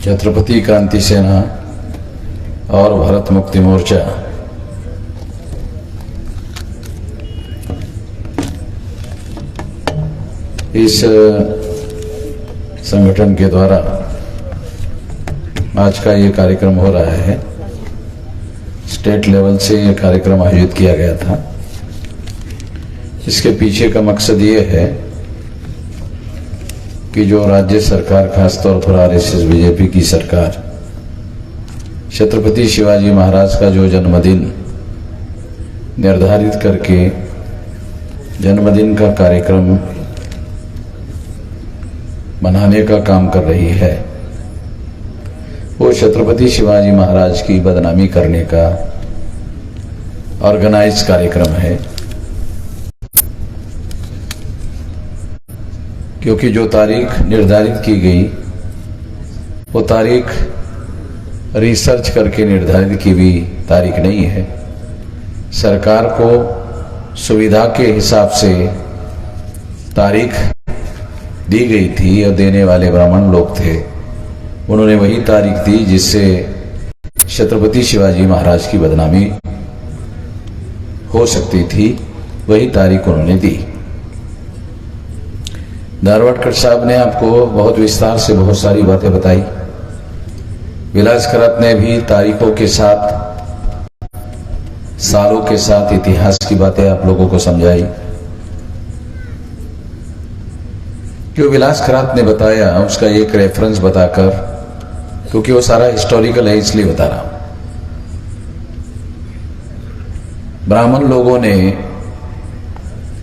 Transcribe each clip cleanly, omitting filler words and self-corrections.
छत्रपति क्रांति सेना और भारत मुक्ति मोर्चा इस संगठन के द्वारा आज का ये कार्यक्रम हो रहा है। स्टेट लेवल से ये कार्यक्रम आयोजित किया गया था। इसके पीछे का मकसद ये है कि जो राज्य सरकार, खासतौर पर आरएसएस बीजेपी की सरकार, छत्रपति शिवाजी महाराज का जो जन्मदिन निर्धारित करके जन्मदिन का कार्यक्रम मनाने का काम कर रही है, वो छत्रपति शिवाजी महाराज की बदनामी करने का ऑर्गेनाइज कार्यक्रम है। क्योंकि जो तारीख निर्धारित की गई वो तारीख रिसर्च करके निर्धारित की हुई तारीख नहीं है। सरकार को सुविधा के हिसाब से तारीख दी गई थी और देने वाले ब्राह्मण लोग थे, उन्होंने वही तारीख दी जिससे छत्रपति शिवाजी महाराज की बदनामी हो सकती थी, वही तारीख उन्होंने दी। धारवाडकर साहब ने आपको बहुत विस्तार से बहुत सारी बातें बताई। विलास खरात ने भी तारीखों के साथ, सालों के साथ इतिहास की बातें आप लोगों को समझाई। जो विलास खरात ने बताया उसका एक रेफरेंस बताकर, क्योंकि वो सारा हिस्टोरिकल है इसलिए बता रहा हूं। ब्राह्मण लोगों ने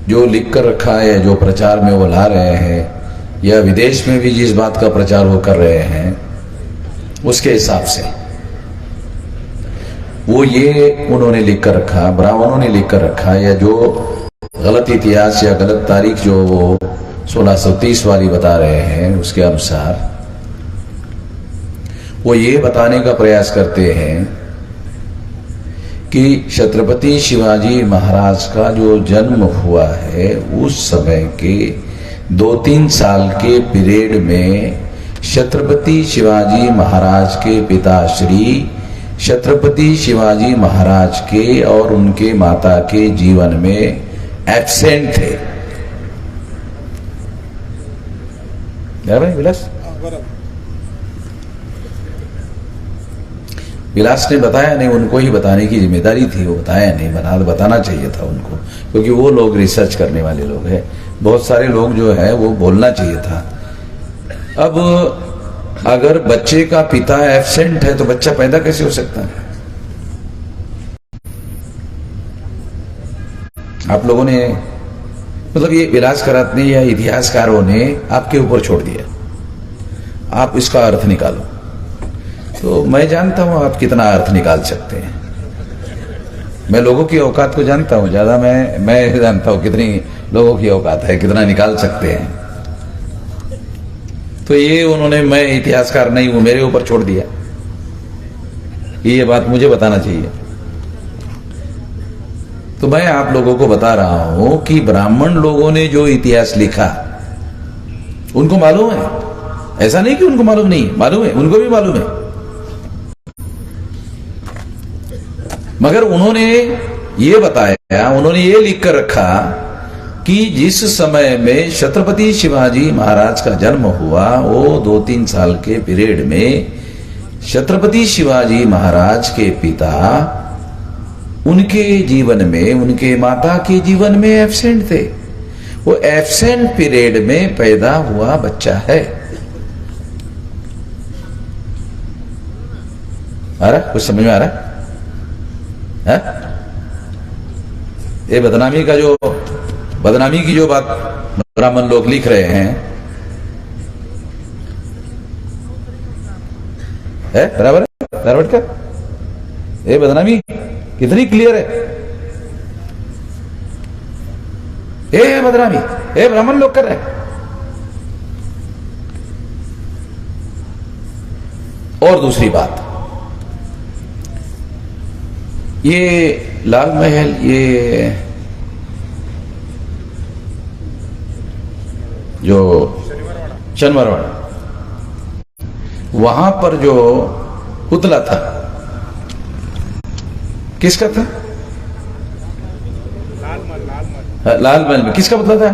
जो लिख कर रखा है, जो प्रचार में वो ला रहे हैं, या विदेश में भी जिस बात का प्रचार वो कर रहे हैं, उसके हिसाब से वो ये उन्होंने लिख कर रखा, ब्राह्मणों ने लिख कर रखा, या जो गलत इतिहास या गलत तारीख जो वो 1630 वाली बता रहे हैं, उसके अनुसार वो ये बताने का प्रयास करते हैं कि छत्रपति शिवाजी महाराज का जो जन्म हुआ है उस समय के 2-3 साल के पीरियड में छत्रपति शिवाजी महाराज के पिताश्री छत्रपति शिवाजी महाराज के और उनके माता के जीवन में एब्सेंट थे। विलास विलास ने बताया नहीं, उनको ही बताने की जिम्मेदारी थी, वो बताया नहीं, बताना चाहिए था उनको, क्योंकि वो लोग रिसर्च करने वाले लोग हैं। बहुत सारे लोग जो है वो बोलना चाहिए था। अब अगर बच्चे का पिता एब्सेंट है तो बच्चा पैदा कैसे हो सकता है? आप लोगों ने, मतलब ये विलास खरात ने या इतिहासकारों ने आपके ऊपर छोड़ दिया, आप इसका अर्थ निकालो। तो मैं जानता हूं आप कितना अर्थ निकाल सकते हैं। मैं लोगों की औकात को जानता हूं, ज्यादा मैं जानता हूं कितनी लोगों की औकात है, कितना निकाल सकते हैं। तो ये उन्होंने, मैं इतिहासकार नहीं हूं, मेरे ऊपर छोड़ दिया। ये बात मुझे बताना चाहिए। तो मैं आप लोगों को बता रहा हूं कि ब्राह्मण लोगों ने जो इतिहास लिखा उनको मालूम है, ऐसा नहीं कि उनको मालूम नहीं, मालूम है, उनको भी मालूम है। मगर उन्होंने ये बताया, उन्होंने ये लिख कर रखा कि जिस समय में छत्रपति शिवाजी महाराज का जन्म हुआ वो 2-3 साल के पीरियड में छत्रपति शिवाजी महाराज के पिता उनके जीवन में, उनके माता के जीवन में एब्सेंट थे। वो एब्सेंट पीरियड में पैदा हुआ बच्चा है। आ रहा, कुछ समझ में आ रहा है? ये बदनामी की जो बात ब्राह्मण लोग लिख रहे हैं है बराबर है धारवाड़ का? ये बदनामी कितनी क्लियर है? ये बदनामी ये ब्राह्मण लोग कर रहे हैं। और दूसरी बात, ये लाल महल, ये जो शनिवारवाड़ा, वहां पर जो पुतला था किसका था? लाल महल में किसका पुतला था?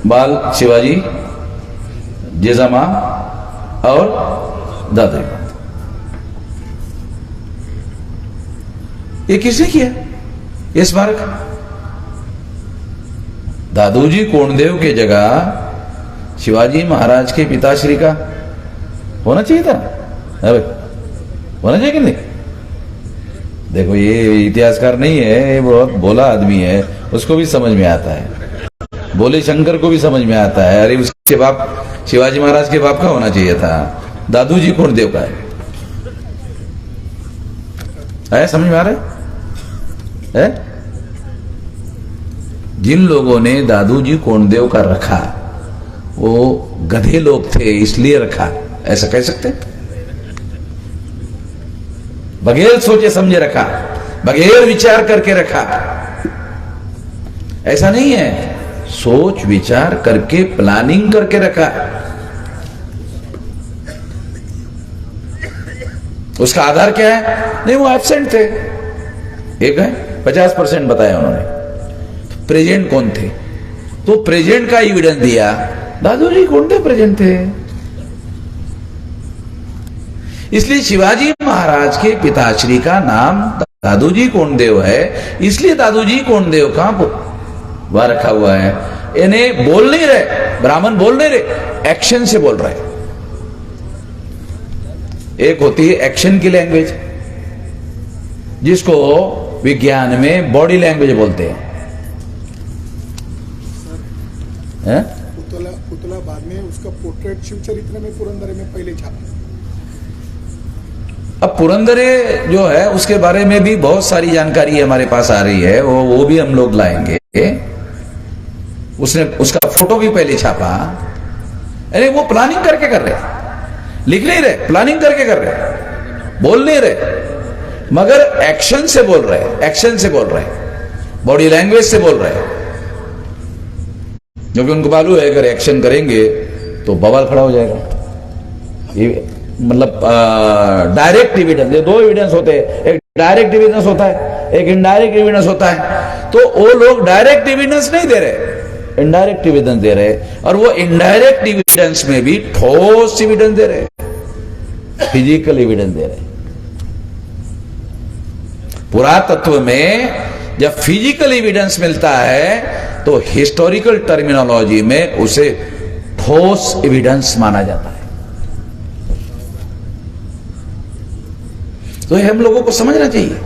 बाल शिवाजी, जिजामा और दादरी। ये किसने किया ये स्मारक? दादोजी कोंडदेव के जगह शिवाजी महाराज के पिताश्री का होना चाहिए था। अरे होना चाहिए कि नहीं? देखो ये इतिहासकार नहीं है, ये बहुत भोला आदमी है, उसको भी समझ में आता है, भोले शंकर को भी समझ में आता है। अरे उसके बाप शिवाजी महाराज के बाप का होना चाहिए था, दादोजी कोंडदेव का है। समझ में आ रहा है? जिन लोगों ने दादोजी कोंडदेव का रखा वो गधे लोग थे इसलिए रखा, ऐसा कह सकते? बगैर सोचे समझे रखा, बगैर विचार करके रखा, ऐसा नहीं है। सोच विचार करके प्लानिंग करके रखा। उसका आधार क्या है? नहीं वो एब्सेंट थे, एक है 50% बताया उन्होंने। तो प्रेजेंट कौन थे? तो प्रेजेंट का एविडेंस दिया, दादोजी कोंडदेव प्रेजेंट थे। इसलिए शिवाजी महाराज के पिताश्री का नाम दादोजी कोंडदेव है, इसलिए दादोजी कोंडदेव का वह रखा हुआ है। इन्हें बोल नहीं रहे, ब्राह्मण बोल नहीं रहे, एक्शन से बोल रहे। एक होती है एक्शन की लैंग्वेज, जिसको विज्ञान में बॉडी लैंग्वेज बोलते हैं। पुतला बाद में उसका पोर्ट्रेट शिवचरित्र में पुरंदरे में पहले छापा। अब पुरंदरे जो है उसके बारे में भी बहुत सारी जानकारी हमारे पास आ रही है, वो भी हम लोग लाएंगे। उसने उसका फोटो भी पहले छापा। अरे वो प्लानिंग करके कर रहे, लिख नहीं रहे, प्लानिंग करके कर रहे, बोल नहीं रहे, मगर एक्शन से बोल रहे, एक्शन से बोल रहे, बॉडी लैंग्वेज से बोल रहे। क्योंकि उनको मालूम है अगर एक्शन करेंगे तो बवाल खड़ा हो जाएगा। ये मतलब डायरेक्ट एविडेंस, ये दो एविडेंस होते हैं, एक डायरेक्ट एविडेंस होता है, एक इनडायरेक्ट एविडेंस होता है। तो वो लोग डायरेक्ट एविडेंस नहीं दे रहे, इनडायरेक्ट एविडेंस दे रहे, और वो इनडायरेक्ट एविडेंस में भी ठोस एविडेंस दे रहे, फिजिकल एविडेंस दे रहे। पुरातत्व में जब फिजिकल एविडेंस मिलता है तो हिस्टोरिकल टर्मिनोलॉजी में उसे ठोस एविडेंस माना जाता है। तो ये हम लोगों को समझना चाहिए,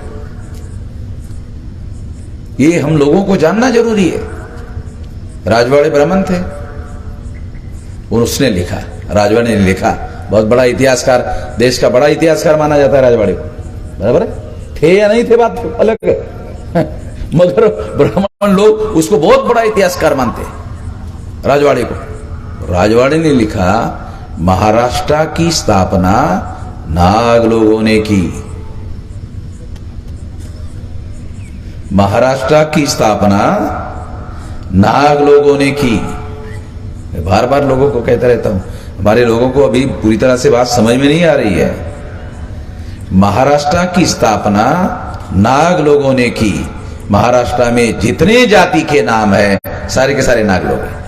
ये हम लोगों को जानना जरूरी है। राजवाड़े ब्राह्मण थे, उसने लिखा, राजवाड़े ने लिखा, बहुत बड़ा इतिहासकार, देश का बड़ा इतिहासकार माना जाता है राजवाड़े को, बराबर है? थे या नहीं थे बात अलग है, मगर ब्राह्मण लोग उसको बहुत बड़ा इतिहासकार मानते हैं राजवाड़े को। राजवाड़े ने लिखा, महाराष्ट्र की स्थापना नाग लोगों ने की, महाराष्ट्र की स्थापना नाग लोगों ने की। बार बार लोगों को कहता रहता हूं, हमारे लोगों को अभी पूरी तरह से बात समझ में नहीं आ रही है। महाराष्ट्र की स्थापना नाग लोगों ने की। महाराष्ट्र में जितने जाति के नाम है सारे के सारे नाग लोग हैं।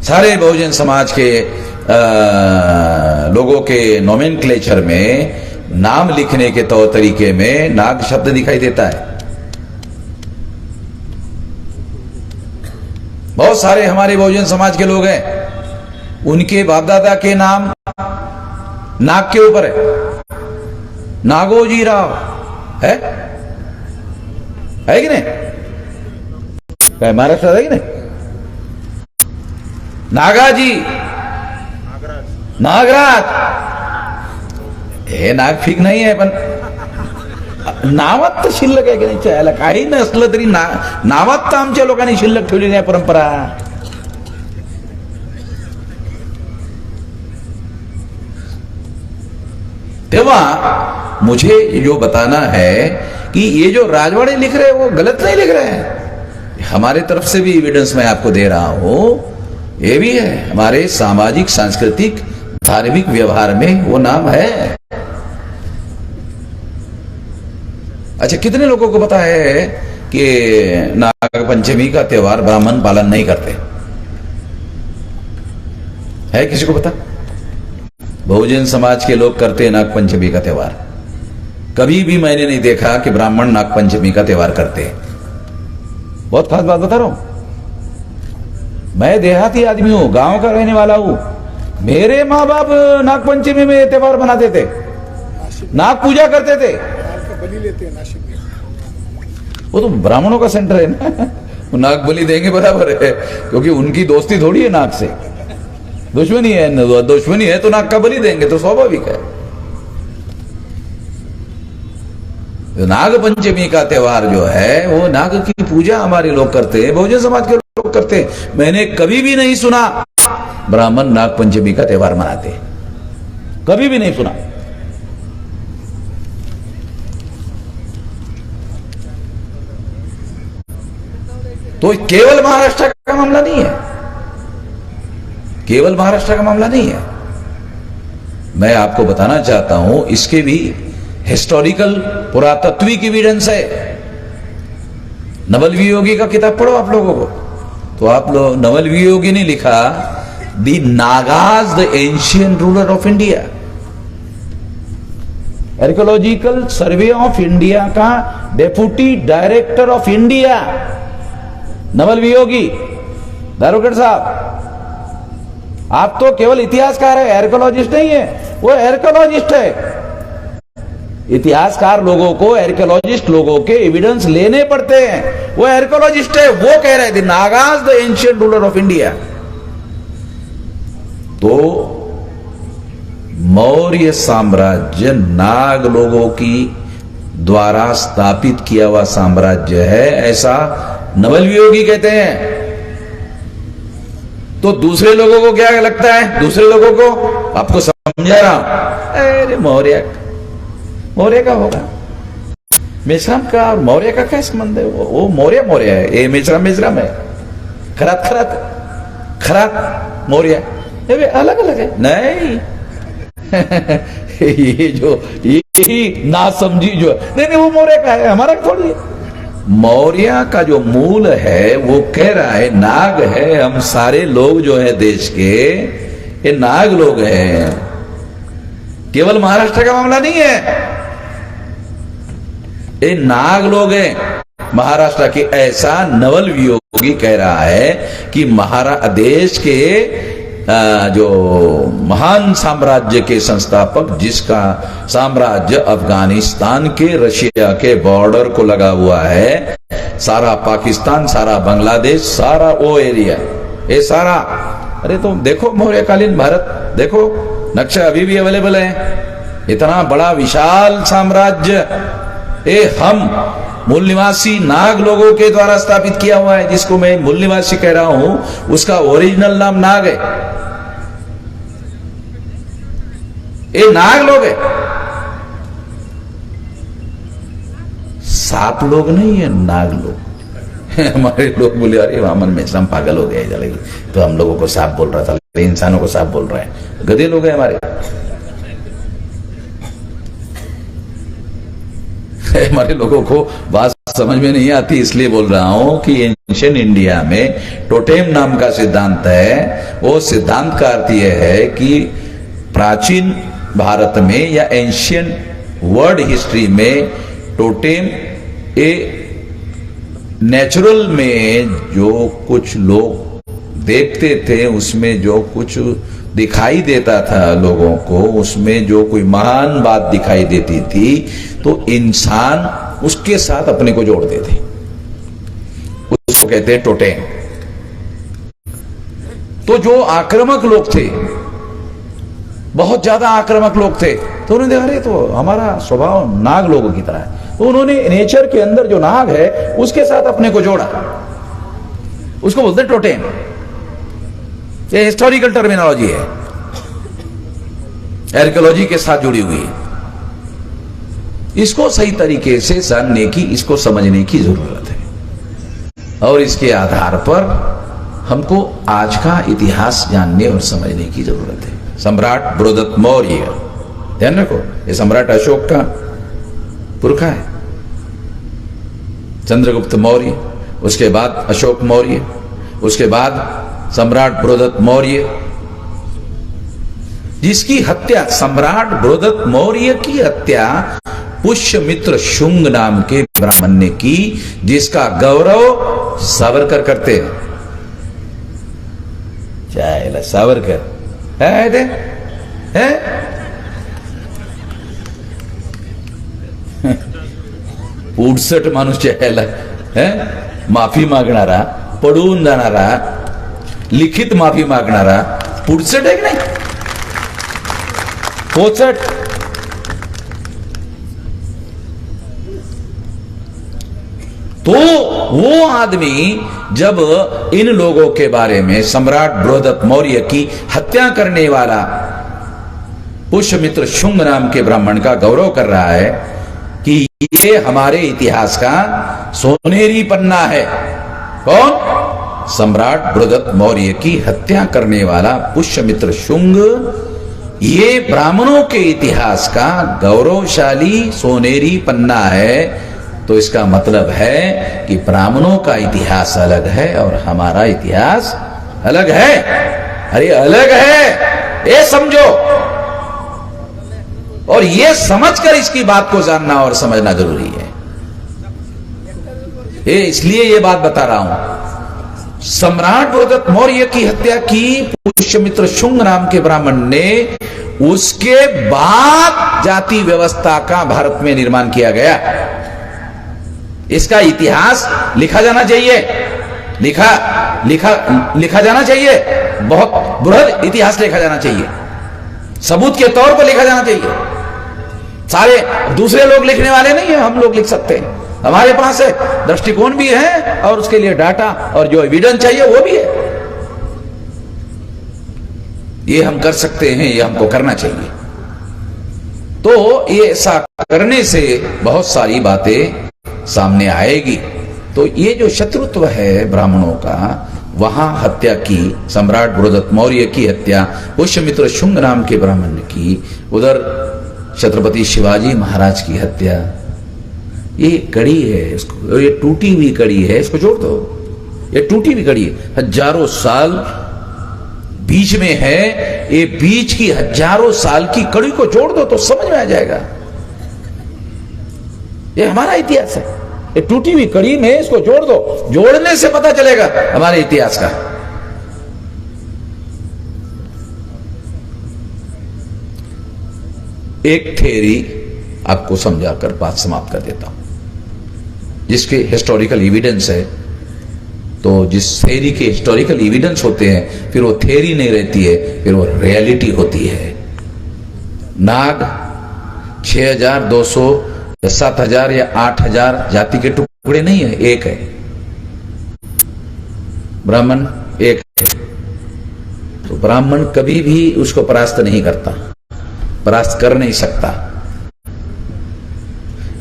सारे बहुजन समाज के लोगों के नोमेनक्लेचर में नाम लिखने के तौर तरीके में नाग शब्द दिखाई देता है। बहुत सारे हमारे बहुजन समाज के लोग हैं, उनके बाप दादा के नाम नाग के ऊपर है। नागोजी राव है कि नहीं? महाराष्ट्र है कि नहीं? नागाजी, नागराज, हे नाग ठीक नाही आहे, पण नावात तर शिल्लक आहे की नाही? चायला काही नसलं तरी नावात तर आमच्या लोकांनी शिल्लक ठेवली नाही परंपरा। तेव्हा मुझे जो बताना है कि ये जो राजवाड़े लिख रहे हैं वो गलत नहीं लिख रहे हैं। हमारे तरफ से भी एविडेंस मैं आपको दे रहा हूं ये भी है हमारे सामाजिक सांस्कृतिक धार्मिक व्यवहार में वो नाम है। अच्छा, कितने लोगों को पता है कि नाग पंचमी का त्योहार ब्राह्मण पालन नहीं करते? है किसी को पता? बहुजन समाज के लोग करते हैं नाग पंचमी का त्योहार। कभी भी मैंने नहीं देखा कि ब्राह्मण नाग पंचमी का त्योहार करते हैं। बहुत खास बात बता रहा हूं, मैं देहाती आदमी हूं, गांव का रहने वाला हूं। मेरे माँ बाप नाग पंचमी में त्योहार मनाते थे, नाग पूजा करते थे। बलि लेते हैं नासिक में। वो तो ब्राह्मणों का सेंटर है ना, वो नाग बलि देंगे बराबर है, क्योंकि उनकी दोस्ती थोड़ी है नाग से, दुश्मनी है। दुश्मनी है तो नाग का बलि देंगे, तो स्वाभाविक है। नाग पंचमी का त्योहार जो है वो नाग की पूजा हमारे लोग करते हैं, बहुजन समाज के लोग करते हैं। मैंने कभी भी नहीं सुना ब्राह्मण नाग पंचमी का त्योहार मनाते हैं, कभी भी नहीं सुना। तो केवल महाराष्ट्र का मामला नहीं है, केवल महाराष्ट्र का मामला नहीं है। मैं आपको बताना चाहता हूं, इसके भी हिस्टोरिकल पुरातत्विक एविडेंस है। नवल वियोगी का किताब पढ़ो आप लोगों को, तो आप लोग, नवल वियोगी ने लिखा the Nagas the ancient ruler of India, archaeological survey of India का deputy director of India Naval Viyogi. दारोगढ़ साहब, आप तो केवल इतिहासकार है, आर्कियोलॉजिस्ट नहीं है। वो आर्कियोलॉजिस्ट है। इतिहासकार लोगों को, आर्कियोलॉजिस्ट लोगों के एविडेंस लेने पड़ते हैं। वो आर्कियोलॉजिस्ट है, वो कह रहे थे Nagas the ancient ruler of India. तो मौर्य साम्राज्य नाग लोगों की द्वारा स्थापित किया हुआ साम्राज्य है, ऐसा नवल वियोगी कहते हैं। तो दूसरे लोगों को क्या लगता है? दूसरे लोगों को आपको समझा रहा हूं, अरे मौर्य का होगा, मेश्राम का और मौर्य का क्या संबंध है? वो मौर्य है, ये मेश्राम है। खरात मौर्य अलग अलग है नहीं। ये ना समझी जो नहीं, वो मौर्य का है, हमारा थोड़ी है। मौर्य का जो मूल है वो कह रहा है नाग है, हम सारे लोग जो है देश के ये नाग लोग हैं। केवल महाराष्ट्र का मामला नहीं है, ये नाग लोग हैं महाराष्ट्र के, ऐसा नवल वियोगी कह रहा है कि देश के जो महान साम्राज्य के संस्थापक, जिसका साम्राज्य अफगानिस्तान के रशिया के बॉर्डर को लगा हुआ है, सारा पाकिस्तान, सारा बांग्लादेश, सारा वो एरिया, ये सारा, अरे तो देखो मौर्यकालीन भारत, देखो नक्शा अभी भी अवेलेबल है। इतना बड़ा विशाल साम्राज्य ये हम मूल निवासी नाग लोगों के द्वारा स्थापित किया हुआ है। जिसको मैं मूल निवासी कह रहा हूं उसका ओरिजिनल नाम नाग है, ये नाग लोग है, सांप लोग नहीं है, नाग लोग। हमारे लोग बोले अरे वामन मेश्राम पागल हो गया जलेगी, तो हम लोगों को सांप बोल रहा था, इंसानों को सांप बोल रहा है। गधे लोग हैं हमारे। हमारे लोगों को बात समझ में नहीं आती, इसलिए बोल रहा हूं कि एंशिएंट इंडिया में टोटेम नाम का सिद्धांत है। वो सिद्धांत का अर्थ यह है कि प्राचीन भारत में या एंशिएंट वर्ल्ड हिस्ट्री में टोटेम ए नेचुरल में जो कुछ लोग देखते थे, उसमें जो कुछ दिखाई देता था लोगों को, उसमें जो कोई महान बात दिखाई देती थी, तो इंसान उसके साथ अपने को जोड़ते थे, उसको कहते हैं टोटेम। तो जो आक्रामक लोग थे, बहुत ज्यादा आक्रामक लोग थे, तो उन्होंने देखा अरे तो हमारा स्वभाव नाग लोगों की तरह है, तो उन्होंने नेचर के अंदर जो नाग है उसके साथ अपने को जोड़ा, उसको बोलते हैं टोटेम। ये हिस्टोरिकल टर्मिनोलॉजी है, आर्कियोलॉजी के साथ जुड़ी हुई है। इसको सही तरीके से जानने की, इसको समझने की जरूरत है, और इसके आधार पर हमको आज का इतिहास जानने और समझने की जरूरत है। सम्राट बृहदत्त मौर्य, ध्यान रखो, ये सम्राट अशोक का पुरखा है। चंद्रगुप्त मौर्य, उसके बाद अशोक मौर्य, उसके बाद सम्राट बृहदत्त मौर्य, जिसकी हत्या, सम्राट बृहदत्त मौर्य की हत्या पुष्यमित्र शुंग नाम के ब्राह्मण ने की, जिसका गौरव सावरकर करते हैं। चाहे सावरकर है? उडसठ माणूस चाहेला है, माफी मागणारा, पडून जाणारा, लिखित माफी मागणारा पुडसट आहे की नाही? पोचट। तो वो आदमी जब इन लोगों के बारे में, सम्राट बृहदत्त मौर्य की हत्या करने वाला पुष्यमित्र शुंग नाम के ब्राह्मण का गौरव कर रहा है कि ये हमारे इतिहास का सोनेरी पन्ना है। कौन? सम्राट बृहदत्त मौर्य की हत्या करने वाला पुष्यमित्र शुंग, ये ब्राह्मणों के इतिहास का गौरवशाली सोनेरी पन्ना है। तो इसका मतलब है कि ब्राह्मणों का इतिहास अलग है और हमारा इतिहास अलग है। अरे अलग है, ये समझो। और ये समझकर इसकी बात को जानना और समझना जरूरी है। ये इसलिए ये बात बता रहा हूं। सम्राट बृहदत्त मौर्य की हत्या की पुष्यमित्र शुंग नाम के ब्राह्मण ने, उसके बाद जाति व्यवस्था का भारत में निर्माण किया गया। इसका इतिहास लिखा जाना चाहिए, लिखा जाना चाहिए। बहुत बृहद इतिहास लिखा जाना चाहिए, सबूत के तौर पर लिखा जाना चाहिए। सारे दूसरे लोग लिखने वाले नहीं है, हम लोग लिख सकते हैं। हमारे पास है, दृष्टिकोण भी है और उसके लिए डाटा और जो एविडेंस चाहिए वो भी है। ये हम कर सकते हैं, ये हमको करना चाहिए। तो ये ऐसा करने से बहुत सारी बातें सामने आएगी। तो ये जो शत्रुत्व है ब्राह्मणों का, वहां हत्या की, सम्राट बृहदत्त मौर्य की हत्या पुष्यमित्र शुंग नाम के ब्राह्मण ने की, उधर छत्रपति शिवाजी महाराज की हत्या, ये कड़ी है, इसको, ये टूटी हुई कड़ी है, इसको जोड़ दो। ये टूटी हुई कड़ी है, हजारों साल बीच में है, ये बीच की हजारों साल की कड़ी को जोड़ दो तो समझ में आ जाएगा। ये हमारा इतिहास है, ये टूटी हुई कड़ी में इसको जोड़ दो, जोड़ने से पता चलेगा हमारे इतिहास का। एक थ्योरी आपको समझाकर बात समाप्त कर देता हूं, जिसके हिस्टोरिकल एविडेंस है। तो जिस थ्योरी के हिस्टोरिकल एविडेंस होते हैं, फिर वो थ्योरी नहीं रहती है, फिर वो रियलिटी होती है। नाग 6200 या 7000 या 8000 जाति के टुकड़े नहीं है, एक है। ब्राह्मण एक है। तो ब्राह्मण कभी भी उसको परास्त नहीं करता, परास्त कर नहीं सकता।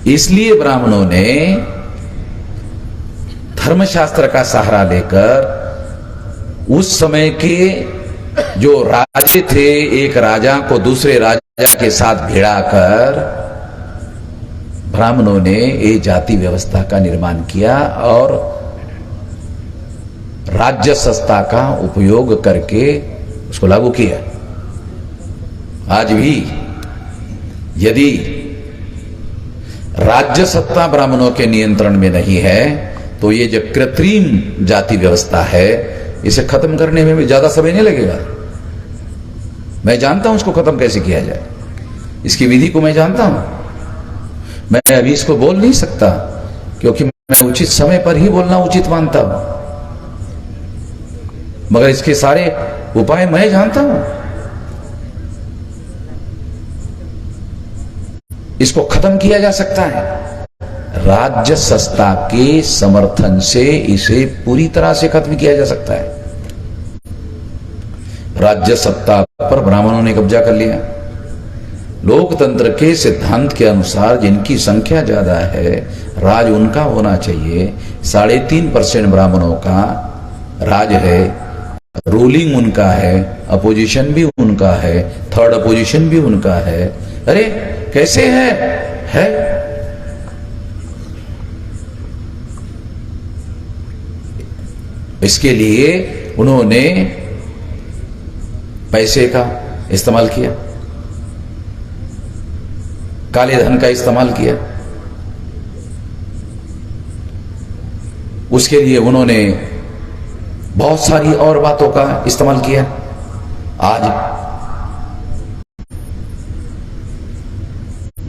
इसलिए ब्राह्मणों ने धर्मशास्त्र का सहारा लेकर उस समय के जो राजे थे, एक राजा को दूसरे राजा के साथ भिड़ाकर ब्राह्मणों ने ये जाति व्यवस्था का निर्माण किया और राज्य सत्ता का उपयोग करके उसको लागू किया। आज भी यदि राज्य सत्ता ब्राह्मणों के नियंत्रण में नहीं है, तो ये जो कृत्रिम जाति व्यवस्था है, इसे खत्म करने में भी ज्यादा समय नहीं लगेगा। मैं जानता हूं इसको खत्म कैसे किया जाए, इसकी विधि को मैं जानता हूं। मैं अभी इसको बोल नहीं सकता, क्योंकि मैं उचित समय पर ही बोलना उचित मानता हूं, मगर इसके सारे उपाय मैं जानता हूं। इसको खत्म किया जा सकता है राज्य सत्ता के समर्थन से, इसे पूरी तरह से खत्म किया जा सकता है। राज्य सत्ता पर ब्राह्मणों ने कब्जा कर लिया। लोकतंत्र के सिद्धांत के अनुसार जिनकी संख्या ज्यादा है, राज उनका होना चाहिए। 3.5% ब्राह्मणों का राज है, रूलिंग उनका है, अपोजिशन भी उनका है, थर्ड अपोजिशन भी उनका है। अरे कैसे है? इसके लिए उन्होंने पैसे का इस्तेमाल किया, काले धन का इस्तेमाल किया। उसके लिए उन्होंने बहुत सारी और बातों का इस्तेमाल किया। आज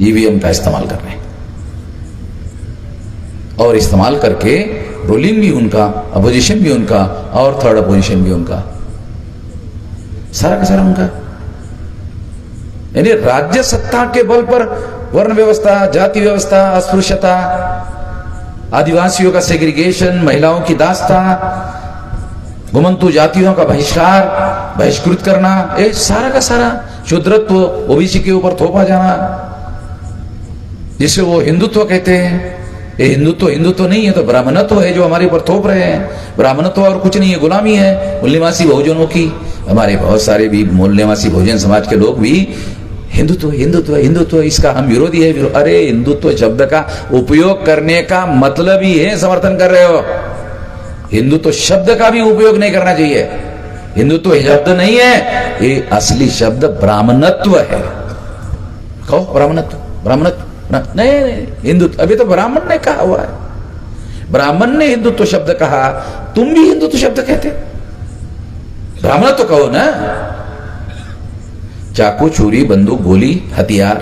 ईवीएम का इस्तेमाल कर रहे हैं और इस्तेमाल करके रूलिंग भी उनका, अपोजिशन भी उनका और थर्ड अपोजिशन भी उनका, सारा का सारा उनका। यानी राज्य सत्ता के बल पर वर्ण व्यवस्था, जाति व्यवस्था, अस्पृश्यता, आदिवासियों का सेग्रीगेशन, महिलाओं की दास्ता, घुमंतु जातियों का बहिष्कृत करना, ये सारा का सारा शूद्रत्व ओबीसी के ऊपर थोपा जाना, जिसे वो हिंदुत्व कहते हैं। ये हिंदुत्व नहीं है तो ब्राह्मणत्व है जो हमारे ऊपर थोप रहे हैं। ब्राह्मणत्व और कुछ नहीं है, गुलामी है मूल निवासी बहुजनों की। हमारे बहुत सारे भी मूल निवासी बहुजन समाज के लोग भी हिंदुत्व इसका हम विरोधी है। अरे हिंदुत्व शब्द का उपयोग करने का मतलब ही है समर्थन कर रहे हो। हिंदुत्व शब्द का भी उपयोग नहीं करना चाहिए। हिंदुत्व शब्द नहीं है, ये असली शब्द ब्राह्मणत्व है। कहो ब्राह्मणत्व नहीं, हिंदुत्व अभी तो ब्राह्मण ने कहा हुआ है। ब्राह्मण ने हिंदुत्व शब्द कहा, तुम भी हिंदुत्व शब्द कहते। ब्राह्मणत्व कहो ना। चाकू, छुरी, बंदूक, गोली, हथियार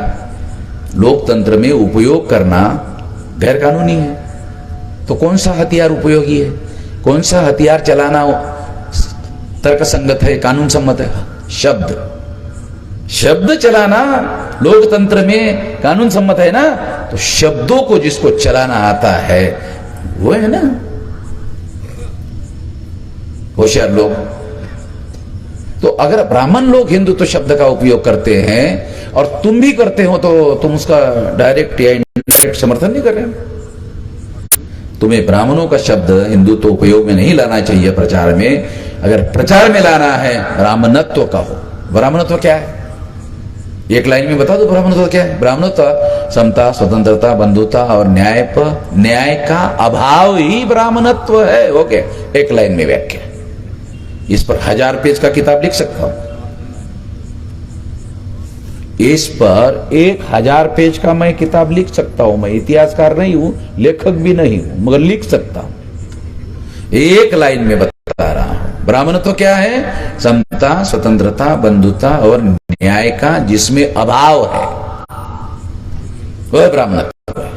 लोकतंत्र में उपयोग करना गैर कानूनी है। तो कौन सा हथियार उपयोगी है? कौन सा हथियार चलाना तर्क संगत है, कानून सम्मत है? शब्द चलाना लोकतंत्र में कानून सम्मत है ना। तो शब्दों को जिसको चलाना आता है वो है ना होशियार लोग। तो अगर ब्राह्मण लोग हिंदुत्व शब्द का उपयोग करते हैं और तुम भी करते हो तो तुम उसका डायरेक्ट या इनडायरेक्ट समर्थन नहीं कर रहे हो। तुम्हें ब्राह्मणों का शब्द हिंदुत्व उपयोग में नहीं लाना चाहिए प्रचार में। अगर प्रचार में लाना है ब्राह्मणत्व का हो। ब्राह्मणत्व क्या है? एक लाइन में बता दो ब्राह्मणत्व क्या है। ब्राह्मणत्व समता, स्वतंत्रता, बंधुता और न्याय का अभाव ही ब्राह्मणत्व है। ओके, एक लाइन में व्याख्या। इस पर 1000 पेज का किताब लिख सकता हूं। इस पर 1000 पेज का मैं किताब लिख सकता हूं। मैं इतिहासकार नहीं हूं, लेखक भी नहीं हूं, मगर लिख सकता हूं। एक लाइन में बता रहा हूं। ब्राह्मणत्व क्या है? समता, स्वतंत्रता, बंधुता और न्याय का जिसमें अभाव है वह ब्राह्मणत्व है।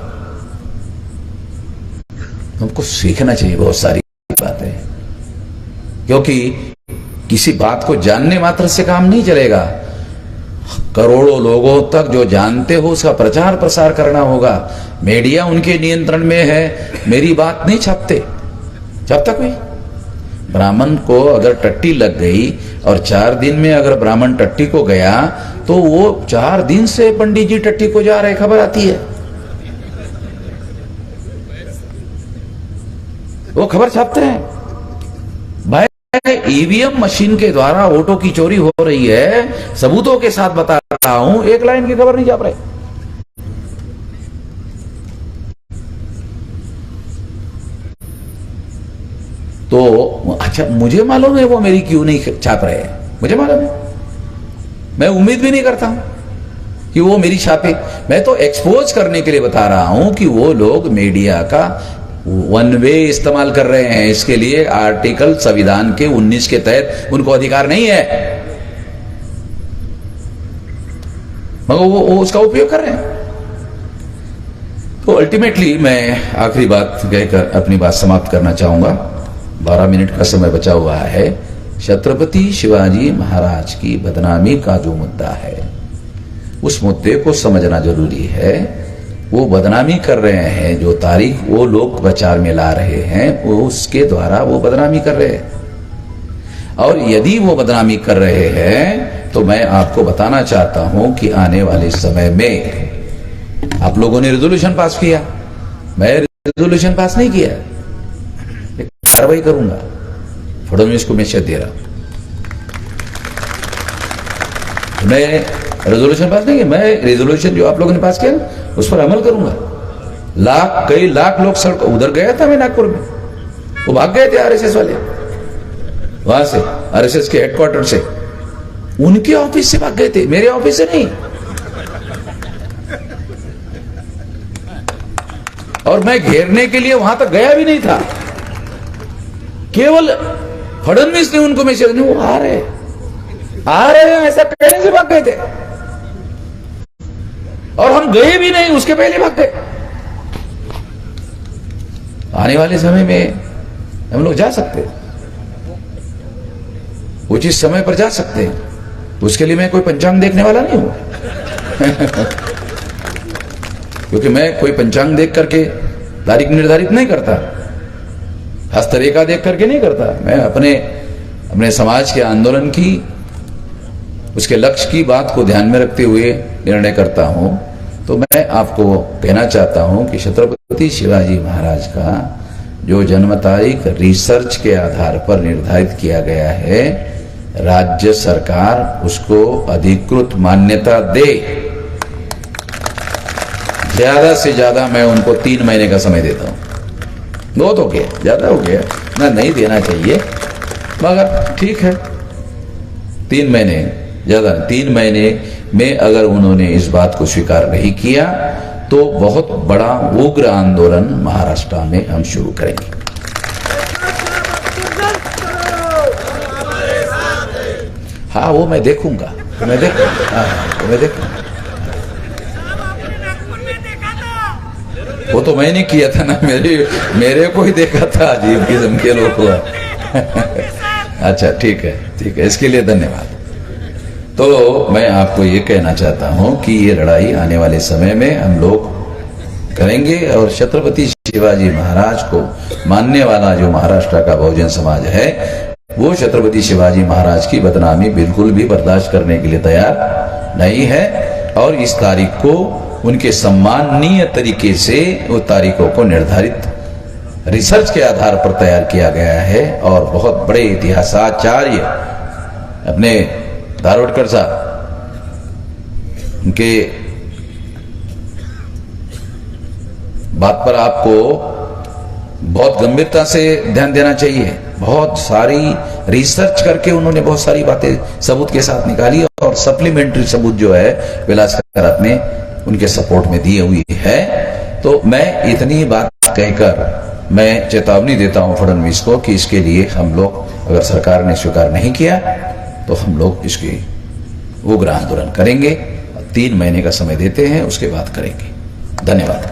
हमको सीखना चाहिए बहुत सारी बातें, क्योंकि किसी बात को जानने मात्र से काम नहीं चलेगा। करोड़ों लोगों तक जो जानते हो उसका प्रचार प्रसार करना होगा। मीडिया उनके नियंत्रण में है, मेरी बात नहीं छापते। कोई ब्राह्मण को अगर टट्टी लग गई और 4 दिन में अगर ब्राह्मण टट्टी को गया तो वो 4 दिन से पंडित जी टट्टी को जा रहे, खबर आती है, वो खबर छापते हैं। भाई ईवीएम मशीन के द्वारा वोटों की चोरी हो रही है, सबूतों के साथ बता रहा हूं, एक लाइन की खबर नहीं छाप रहे। तो अच्छा, मुझे मालूम है वो मेरी क्यों नहीं छाप रहे हैं, मुझे मालूम है। मैं उम्मीद भी नहीं करता हूं कि वो मेरी छापे। मैं तो एक्सपोज करने के लिए बता रहा हूं कि वो लोग मीडिया का वन वे इस्तेमाल कर रहे हैं। इसके लिए आर्टिकल संविधान के 19 के तहत उनको अधिकार नहीं है, मगर वो उसका उपयोग कर रहे हैं। तो अल्टीमेटली मैं आखिरी बात कहकर अपनी बात समाप्त करना चाहूंगा। 12 मिनट का समय बचा हुआ है। छत्रपति शिवाजी महाराज की बदनामी का जो मुद्दा है, उस मुद्दे को समझना जरूरी है। वो बदनामी कर रहे हैं, जो तारीख वो लोग प्रचार में ला रहे हैं, वो उसके द्वारा वो बदनामी कर रहे हैं। और यदि वो बदनामी कर रहे हैं तो मैं आपको बताना चाहता हूं कि आने वाले समय में आप लोगों ने रेजोल्यूशन पास किया, मैं रेजोल्यूशन पास नहीं किया, कार्रवाई करूंगा। फडणवीस को मैसेज दे रहा हूं, मैं रेजोल्यूशन पास नहीं किया, मैं रेजोल्यूशन जो आप लोगों ने पास किया ना उस पर अमल करूंगा। कई लाख लोग सड़क, उधर गया था मैं नागपुर में, वो भाग गए थे आरएसएस वाले, वहां से आरएसएस के हेडक्वार्टर से, उनके ऑफिस से भाग गए थे, मेरे ऑफिस से नहीं। और मैं घेरने के लिए वहां तक गया भी नहीं था, केवल फडणवीस ने उनको मैसेज नहीं, वो आ रहे हैं ऐसा कहने से भाग गए थे, और हम गए भी नहीं, उसके पहले भाग गए। आने वाले समय में हम लोग जा सकते हैं, उचित समय पर जा सकते हैं, उसके लिए मैं कोई पंचांग देखने वाला नहीं हूं क्योंकि मैं कोई पंचांग देख करके तारीख निर्धारित नहीं करता, हस्तरेखा देख करके नहीं करता। मैं अपने समाज के आंदोलन की, उसके लक्ष्य की बात को ध्यान में रखते हुए निर्णय करता हूं। तो मैं आपको कहना चाहता हूं कि छत्रपति शिवाजी महाराज का जो जन्म तारीख रिसर्च के आधार पर निर्धारित किया गया है, राज्य सरकार उसको अधिकृत मान्यता दे। ज्यादा से ज्यादा मैं उनको 3 महीने का समय देता हूं, बहुत हो गया, ज्यादा हो गया ना, नहीं देना चाहिए, मगर ठीक है 3 महीने, ज्यादा 3 महीने में अगर उन्होंने इस बात को स्वीकार नहीं किया तो बहुत बड़ा उग्र आंदोलन महाराष्ट्र में हम शुरू करेंगे। हाँ वो मैं देखूंगा, मैं देखूंगा। वो तो मैंने किया था ना, मेरे को ही देखा था, अजीब किस्म के लोग हुआ अच्छा ठीक है, इसके लिए धन्यवाद। तो मैं आपको ये कहना चाहता हूं कि ये लड़ाई आने वाले समय में हम लोग करेंगे, और छत्रपति शिवाजी महाराज को मानने वाला जो महाराष्ट्र का बहुजन समाज है, वो छत्रपति शिवाजी महाराज की बदनामी बिल्कुल भी बर्दाश्त करने के लिए तैयार नहीं है। और इस तारीख को उनके सम्माननीय तरीके से उस तारीखों को निर्धारित रिसर्च के आधार पर तैयार किया गया है। और बहुत बड़े इतिहासाचार्य अपने धारवाड़कर साहब, उनके बात पर आपको बहुत गंभीरता से ध्यान देना चाहिए। बहुत सारी रिसर्च करके उन्होंने बहुत सारी बातें सबूत के साथ निकाली, और सप्लीमेंट्री सबूत जो है विलास करात ने उनके सपोर्ट में दी हुई है। तो मैं इतनी बात कहकर मैं चेतावनी देता हूं फडणवीस को कि इसके लिए हम लोग, अगर सरकार ने स्वीकार नहीं किया तो हम लोग इसकी उग्र आंदोलन करेंगे। 3 महीने का समय देते हैं, उसके बाद करेंगे। धन्यवाद।